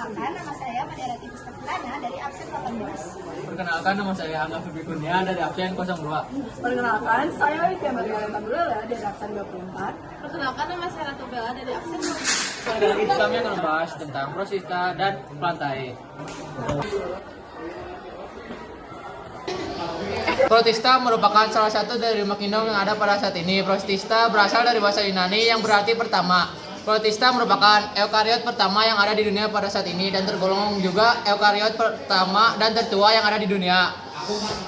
Perkenalkan, nama saya Madarati Pustakirana dari absen 18. Perkenalkan, nama saya Angga Febi Kurnia dari absen 02. Perkenalkan, saya Witya Mariana Tambulela dari absen 24. Perkenalkan, nama saya Ratu Bella dari absen 20. Kali ini kami akan membahas tentang protista dan plantae. Protista merupakan salah satu dari makinom yang ada pada saat ini. Protista berasal dari bahasa Yunani yang berarti pertama. Protista merupakan eukariot pertama yang ada di dunia pada saat ini dan tergolong juga eukariot pertama dan tertua yang ada di dunia.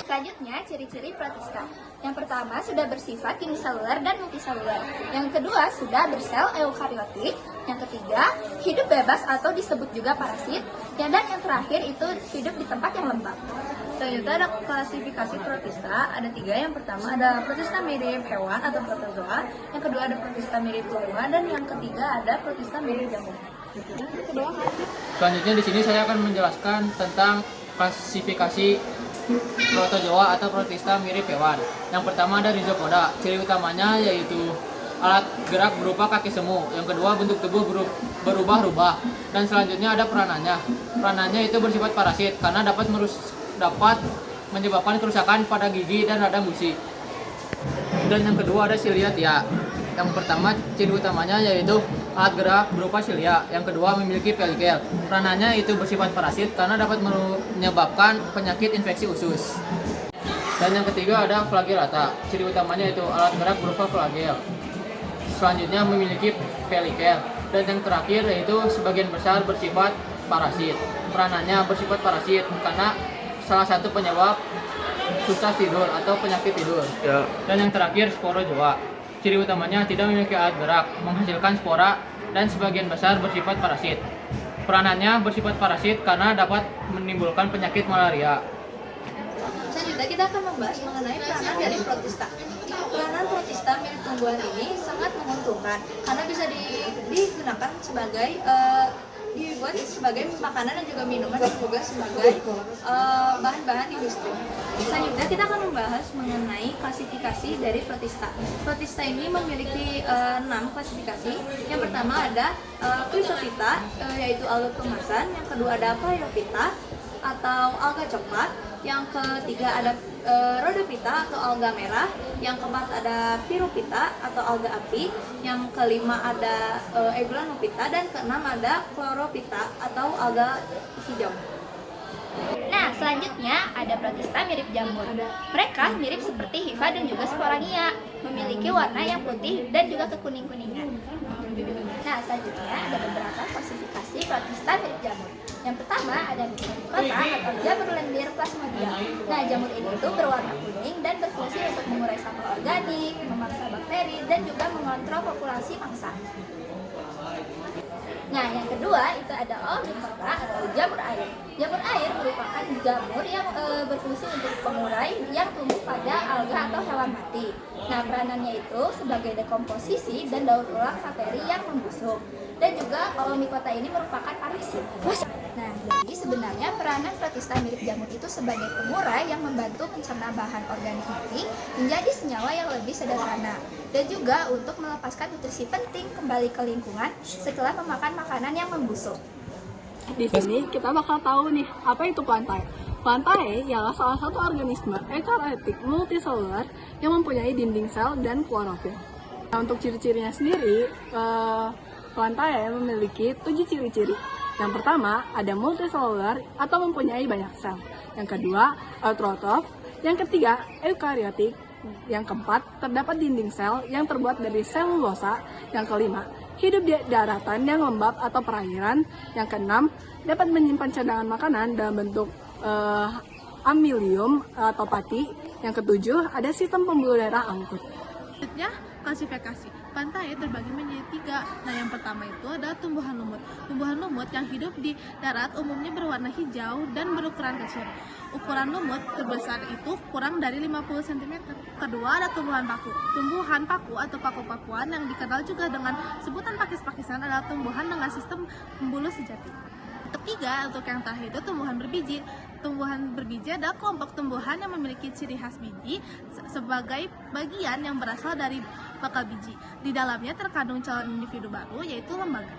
Selanjutnya, ciri-ciri protista. Yang pertama, sudah bersifat uniseluler dan multiseluler. Yang kedua, sudah bersel eukariotik. Yang ketiga, hidup bebas atau disebut juga parasit. Dan yang terakhir itu hidup di tempat yang lembab. Selanjutnya ada klasifikasi protista, ada 3. Yang pertama ada protista mirip hewan atau protozoa, yang kedua ada protista mirip tumbuhan, dan yang ketiga ada protista mirip jamur. Selanjutnya di sini saya akan menjelaskan tentang klasifikasi protozoa atau protista mirip hewan. Yang pertama ada Rhizopoda. Ciri utamanya yaitu alat gerak berupa kaki semu. Yang kedua bentuk tubuh berubah-ubah. Dan selanjutnya ada peranannya. Peranannya itu bersifat parasit karena dapat menyebabkan kerusakan pada gigi dan radang gusi. Dan yang kedua ada Ciliatia. Yang pertama ciri utamanya yaitu alat gerak berupa cilia. Yang kedua memiliki pelikel. Peranannya itu bersifat parasit karena dapat menyebabkan penyakit infeksi usus. Dan yang ketiga ada Flagellata. Ciri utamanya itu alat gerak berupa flagel. Selanjutnya memiliki pelikel. Dan yang terakhir yaitu sebagian besar bersifat parasit. Peranannya bersifat parasit karena salah satu penyebab susah tidur atau penyakit tidur. Dan yang terakhir sporozoa. Ciri utamanya tidak memiliki alat gerak, menghasilkan spora, dan sebagian besar bersifat parasit. Peranannya bersifat parasit karena dapat menimbulkan penyakit malaria. Selanjutnya kita akan membahas mengenai peranan dari protista. Peranan protista mirip tumbuhan ini sangat menguntungkan karena bisa digunakan dibuat sebagai makanan dan juga minuman dan juga sebagai bahan-bahan industri. Selanjutnya kita akan membahas mengenai klasifikasi dari protista. Protista ini memiliki 6 klasifikasi. Yang pertama ada Chrysophyta, yaitu alga kemasan. Yang kedua ada Pleiophyta atau alga coklat. Yang ketiga ada Rhodophyta atau alga merah. Yang keempat ada Pyrophyta atau alga api. Yang kelima ada Euglanophyta, dan keenam ada Chlorophyta atau alga hijau. Nah, selanjutnya ada protista mirip jamur. Mereka mirip seperti hifa dan juga sporangia, memiliki warna yang putih dan juga kekuning-kuningan. Nah, selanjutnya ada beberapa klasifikasi protista mirip jamur. Yang pertama ada Myxomycota atau jamur lendir plasmodium. Nah, jamur ini tuh berwarna kuning dan berfungsi untuk mengurai sampah organik, memangsa bakteri, dan juga mengontrol populasi mangsa. Nah, yang kedua itu ada Olmicota atau jamur air. Jamur air merupakan jamur yang berfungsi untuk pengurai yang tumbuh pada alga atau hewan mati. Nah, peranannya itu sebagai dekomposisi dan daur ulang materi yang membusuk. Dan juga Olmicota ini merupakan parasit. Nah, jadi sebenarnya peranan protista mirip jamur itu sebagai pengurai yang membantu mencerna bahan organik mati menjadi senyawa yang lebih sederhana, dan juga untuk melepaskan nutrisi penting kembali ke lingkungan setelah memakan makanan yang membusuk. Di sini kita bakal tahu nih, apa itu plantae. Plantae ialah salah satu organisme eukariotik multiseluler yang mempunyai dinding sel dan klorofil. Nah, untuk ciri-cirinya sendiri, plantae memiliki 7 ciri-ciri. Yang pertama, ada multiseluler atau mempunyai banyak sel. Yang kedua, autotrof. Yang ketiga, eukariotik. Yang keempat, terdapat dinding sel yang terbuat dari selulosa. Yang kelima, hidup di daratan yang lembab atau perairan. Yang keenam, dapat menyimpan cadangan makanan dalam bentuk amilium atau pati. Yang ketujuh, ada sistem pembuluh darah angkut. Selanjutnya, klasifikasi. Plantae terbagi menjadi 3. Nah, yang pertama itu adalah tumbuhan lumut. Tumbuhan lumut yang hidup di darat umumnya berwarna hijau dan berukuran kecil. Ukuran lumut terbesar itu kurang dari 50 cm. Kedua ada tumbuhan paku. Tumbuhan paku atau paku-pakuan yang dikenal juga dengan sebutan pakis-pakisan adalah tumbuhan dengan sistem pembuluh sejati. Ketiga, untuk yang terakhir itu tumbuhan berbiji. Tumbuhan berbiji adalah kelompok tumbuhan yang memiliki ciri khas biji sebagai bagian yang berasal dari bakal biji. Di dalamnya terkandung calon individu baru, yaitu lembaga.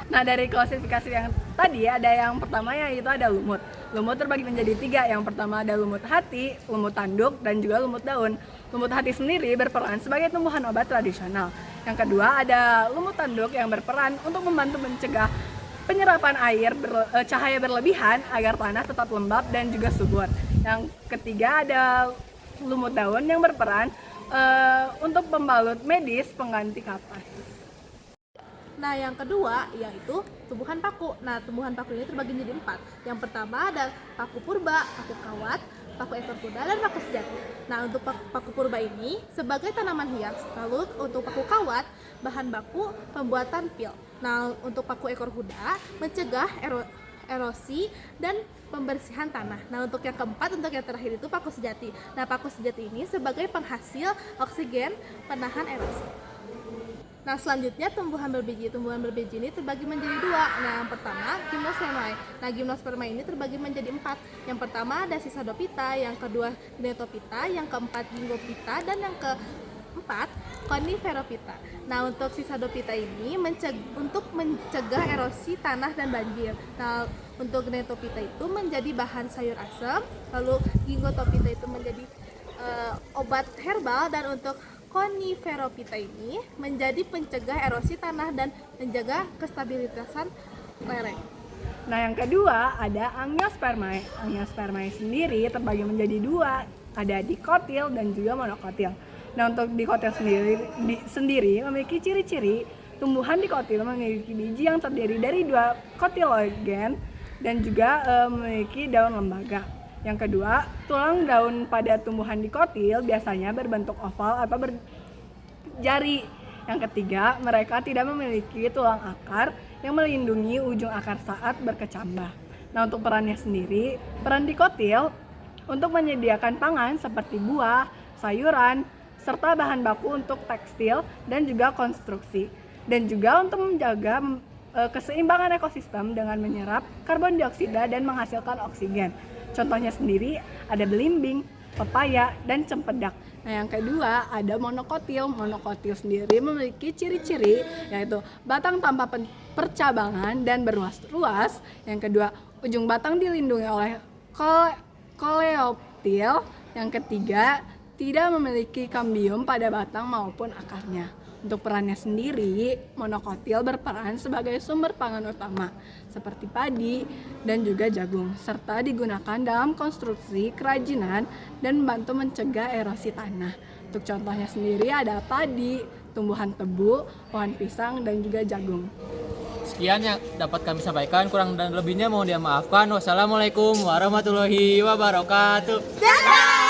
Nah, dari klasifikasi yang tadi ada yang pertama yaitu ada lumut. Lumut terbagi menjadi 3. Yang pertama ada lumut hati, lumut tanduk, dan juga lumut daun. Lumut hati sendiri berperan sebagai tumbuhan obat tradisional. Yang kedua ada lumut tanduk yang berperan untuk membantu mencegah penyerapan cahaya berlebihan agar tanah tetap lembab dan juga subur. Yang ketiga ada lumut daun yang berperan untuk pembalut medis pengganti kapas. Nah, yang kedua yaitu tumbuhan paku. Nah, tumbuhan paku ini terbagi menjadi 4. Yang pertama ada paku purba, paku kawat, paku ekor kuda, dan paku sejati. Nah, untuk paku purba ini sebagai tanaman hias. Lalu untuk paku kawat, bahan baku pembuatan pil. Nah, untuk paku ekor kuda mencegah erosi dan pembersihan tanah. Nah, untuk yang keempat, untuk yang terakhir itu paku sejati. Nah, paku sejati ini sebagai penghasil oksigen penahan erosi. Nah, selanjutnya tumbuhan berbiji. Tumbuhan berbiji ini terbagi menjadi 2. Nah, yang pertama gymnospermae. Nah, gymnospermae ini terbagi menjadi 4. Yang pertama ada Sisodopita, yang kedua Gnetopita, yang keempat Gingopita, dan yang keempat Coniferopita. Nah, untuk Sisodopita ini untuk mencegah erosi tanah dan banjir. Nah, untuk Gnetopita itu menjadi bahan sayur asem, lalu Gingotopita itu menjadi obat herbal, dan untuk Coniferopita ini menjadi pencegah erosi tanah dan menjaga kestabilitasan lereng. Nah, yang kedua ada Angiospermae. Angiospermae sendiri terbagi menjadi 2, ada dikotil dan juga monokotil. Nah, untuk dikotil sendiri memiliki ciri-ciri tumbuhan dikotil memiliki biji yang terdiri dari 2 kotilogen dan juga memiliki daun lembaga. Yang kedua, tulang daun pada tumbuhan dikotil biasanya berbentuk oval atau berjari. Yang ketiga, mereka tidak memiliki tulang akar yang melindungi ujung akar saat berkecambah. Nah, untuk perannya sendiri, peran dikotil untuk menyediakan pangan seperti buah, sayuran, serta bahan baku untuk tekstil dan juga konstruksi. Dan juga untuk menjaga keseimbangan ekosistem dengan menyerap karbon dioksida dan menghasilkan oksigen. Contohnya sendiri ada belimbing, pepaya, dan cempedak. Nah, yang kedua ada monokotil. Monokotil sendiri memiliki ciri-ciri yaitu batang tanpa percabangan dan berluas-luas. Yang kedua, ujung batang dilindungi oleh koleoptil. Yang ketiga, tidak memiliki kambium pada batang maupun akarnya. Untuk perannya sendiri, monokotil berperan sebagai sumber pangan utama seperti padi dan juga jagung, serta digunakan dalam konstruksi kerajinan dan membantu mencegah erosi tanah. Untuk contohnya sendiri ada padi, tumbuhan tebu, pohon pisang, dan juga jagung. Sekian yang dapat kami sampaikan, kurang dan lebihnya mohon dimaafkan. Wassalamualaikum warahmatullahi wabarakatuh. Dadah!